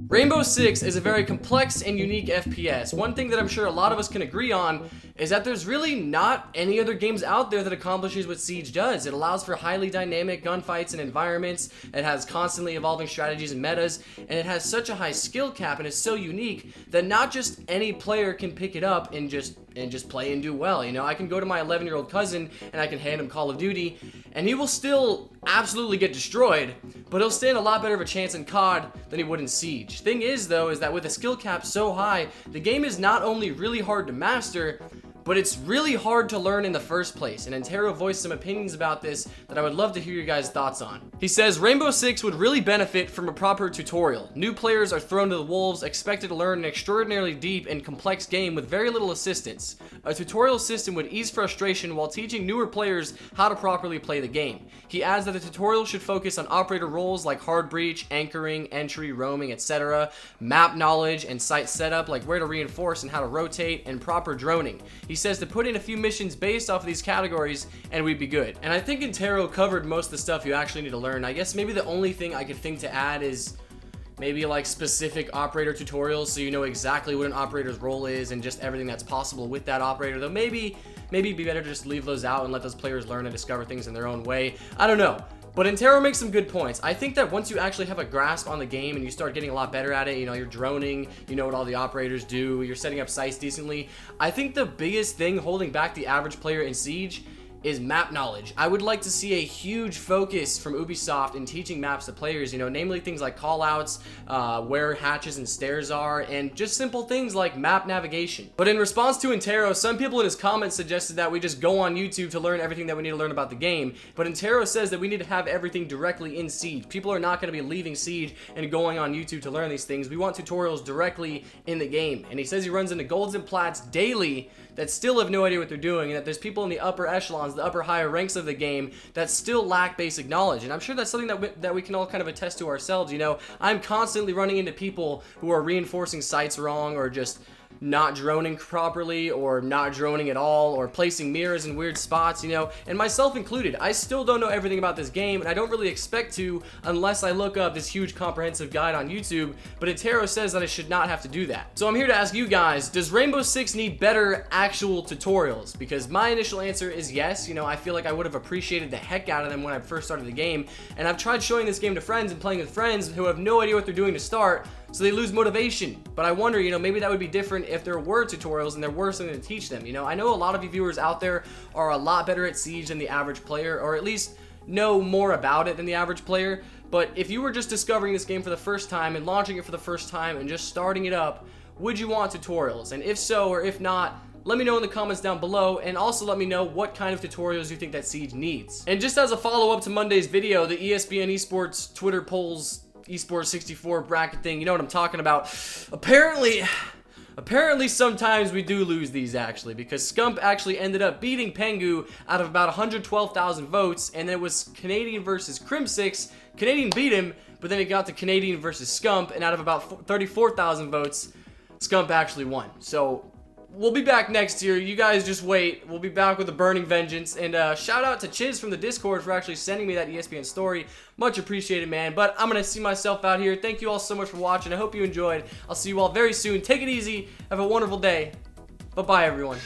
Rainbow Six is a very complex and unique FPS. One thing that I'm sure a lot of us can agree on is that there's really not any other games out there that accomplishes what Siege does. It allows for highly dynamic gunfights and environments, it has constantly evolving strategies and metas, and it has such a high skill cap and is so unique that not just any player can pick it up and just play and do well. You know, I can go to my 11-year-old cousin and I can hand him Call of Duty and he will still absolutely get destroyed, but he'll stand a lot better of a chance in COD than he would in Siege. Thing is though, is that with a skill cap so high, the game is not only really hard to master, but it's really hard to learn in the first place, and Interro voiced some opinions about this that I would love to hear your guys' thoughts on. He says, Rainbow Six would really benefit from a proper tutorial. New players are thrown to the wolves, expected to learn an extraordinarily deep and complex game with very little assistance. A tutorial system would ease frustration while teaching newer players how to properly play the game. He adds that the tutorial should focus on operator roles like hard breach, anchoring, entry, roaming, etc., map knowledge, and site setup like where to reinforce and how to rotate, and proper droning. He says to put in a few missions based off of these categories and we'd be good. And I think Interro covered most of the stuff you actually need to learn. I guess maybe the only thing I could think to add is maybe like specific operator tutorials so you know exactly what an operator's role is and just everything that's possible with that operator. Though maybe it'd be better to just leave those out and let those players learn and discover things in their own way. I don't know. But Interro makes some good points. I think that once you actually have a grasp on the game and you start getting a lot better at it, you know, you're droning, you know what all the operators do, you're setting up sites decently, I think the biggest thing holding back the average player in Siege is map knowledge. I would like to see a huge focus from Ubisoft in teaching maps to players, you know, namely things like callouts, where hatches and stairs are, and just simple things like map navigation. But in response to Interro, some people in his comments suggested that we just go on YouTube to learn everything that we need to learn about the game, but Interro says that we need to have everything directly in Siege. People are not going to be leaving Siege and going on YouTube to learn these things. We want tutorials directly in the game. And he says he runs into golds and plats daily that still have no idea what they're doing, and that there's people in the upper echelons, the upper higher ranks of the game that still lack basic knowledge. And I'm sure that's something that we can all kind of attest to ourselves. You know, I'm constantly running into people who are reinforcing sites wrong, or just not droning properly, or not droning at all, or placing mirrors in weird spots, you know, and myself included. I still don't know everything about this game, and I don't really expect to unless I look up this huge comprehensive guide on YouTube, but Interro says that I should not have to do that. So I'm here to ask you guys, does Rainbow Six need better actual tutorials? Because my initial answer is yes. You know, I feel like I would have appreciated the heck out of them when I first started the game, and I've tried showing this game to friends and playing with friends who have no idea what they're doing to start, so they lose motivation. But I wonder, you know, maybe that would be different if there were tutorials and there were something to teach them. You know, I know a lot of you viewers out there are a lot better at Siege than the average player, or at least know more about it than the average player. But if you were just discovering this game for the first time and launching it for the first time and just starting it up, would you want tutorials? And if so, or if not, let me know in the comments down below, and also let me know what kind of tutorials you think that Siege needs. And just as a follow-up to Monday's video, the ESPN Esports Twitter polls Esports 64 bracket thing, you know what I'm talking about. Apparently sometimes we do lose these, actually, because Scump actually ended up beating Pengu out of about 112,000 votes, and then it was Canadian versus Crim6. Canadian beat him, but then it got to Canadian versus Scump, and out of about 34,000 votes, Scump actually won. So we'll be back next year. You guys just wait. We'll be back with a burning vengeance. And shout out to Chiz from the Discord for actually sending me that ESPN story. Much appreciated, man. But I'm going to see myself out here. Thank you all so much for watching. I hope you enjoyed. I'll see you all very soon. Take it easy. Have a wonderful day. Bye-bye, everyone.